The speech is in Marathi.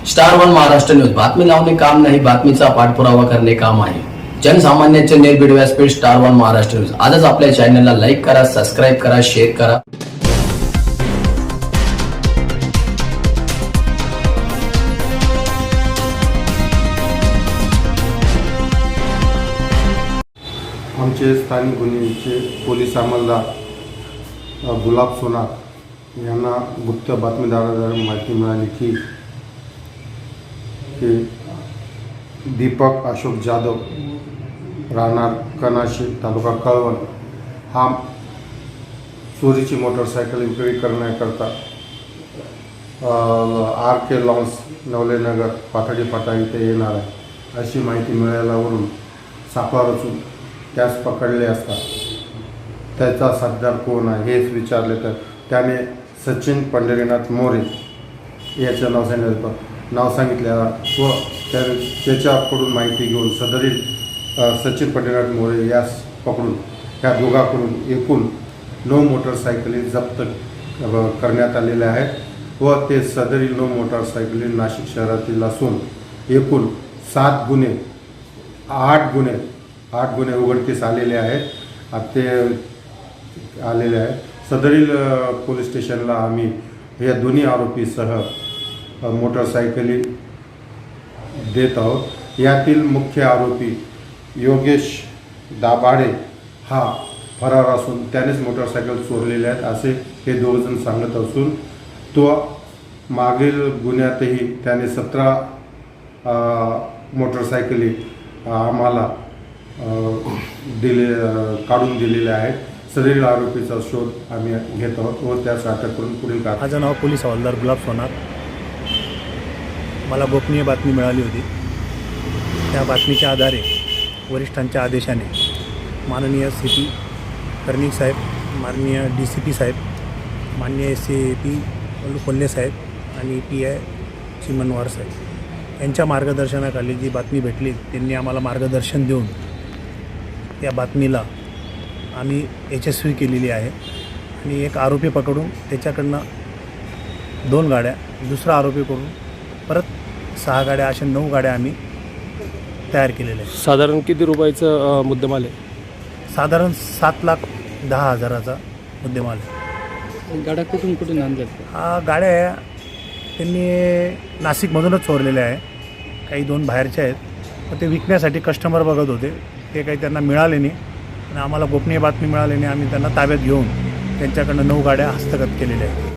स्टार वन महाराष्ट्र न्यूज बातमी लावणे काम नाही, बातमीचा पाठपुरावा करणे काम आहे. जनसामान्यांचे निर्भीड व्यासपीठ स्टार वन महाराष्ट्र न्यूज. आजच आपल्या चॅनलला लाईक करा, सबस्क्राईब करा, शेअर करा. आमचे स्थानिक गुन्ह्याचे पोलीस अंमलदार गुलाब सोनार यांना गुप्त बातमीदाराद्वारे माहिती मिळाली की दीपक अशोक जाधव राहणार कनाशी तालुका कळवण हा चोरीची मोटरसायकल विक्री करण्याकरता RK लॉन्स नवलेनगर पाथडी फाटा इथे येणार आहे अशी माहिती मिळाल्यावरून सापळा रचून त्यास पकडले असता त्याचा साथीदार कोण आहे हेच विचारले तर त्याने सचिन पंढरीनाथ मोरे याचं नाव सांगितल्यावर व त्याच्याकडून माहिती घेऊन सदरील सचिन पंढरीनाथ मोरे यास पकडून त्या दोघांकडून एकूण 9 मोटरसायकली जप्त करण्यात आलेल्या आहेत व ते सदरील 9 मोटरसायकली नाशिक शहरातील असून एकूण 8 गुन्हे उघडकीस आलेले आहेत. ते आलेले आहेत. सदरील पोलीस स्टेशनला आम्ही या दोन्ही आरोपीसह मोटरसायकली देत आहोत. यातील मुख्य आरोपी योगेश दाभाडे हा फरार असून त्यानेच मोटरसायकल चोरलेले आहेत असे हे दोघजण सांगत असून तो मागील गुन्ह्यातही त्याने 17 मोटरसायकली आम्हाला काढून दिलेले आहेत. सदरील आरोपीचा शोध आम्ही घेत आहोत व त्यास अटक करून पुढील कारवाई. माझं नाव पोलीस हवालदार गुलाब सोनार. मला गोपनीय बातमी मिळाली होती. त्या बातमीच्या आधारे वरिष्ठांच्या आदेशाने माननीय CP कर्णिक साहेब, माननीय DCP साहेब, माननीय SAP कोल्हे साहेब आणि PI चिमनवार साहेब यांच्या मार्गदर्शनाखाली जी बातमी भेटली त्यांनी आम्हाला मार्गदर्शन देऊन त्या बातमीला आम्ही यशस्वी केलेली आहे आणि एक आरोपी पकडून त्याच्याकडनं 2 गाड्या, दुसरा आरोपीकडून परत 6 गाड्या, अशा 9 गाड्या आम्ही तयार केलेल्या आहेत. साधारण किती रुपयाचं मुद्देमाल आहे? साधारण 7,10,000चा मुद्देमाल आहे. गाड्या कुठून आणल्यात? हा गाड्या त्यांनी नाशिकमधूनच चोरलेल्या आहे. काही 2 बाहेरच्या आहेत. तर ते विकण्यासाठी कस्टमर बघत होते. ते काही त्यांना मिळाले नाही आणि आम्हाला गोपनीय बातमी मिळाली नाही. आम्ही त्यांना ताब्यात घेऊन त्यांच्याकडनं 9 गाड्या हस्तगत केलेल्या आहेत.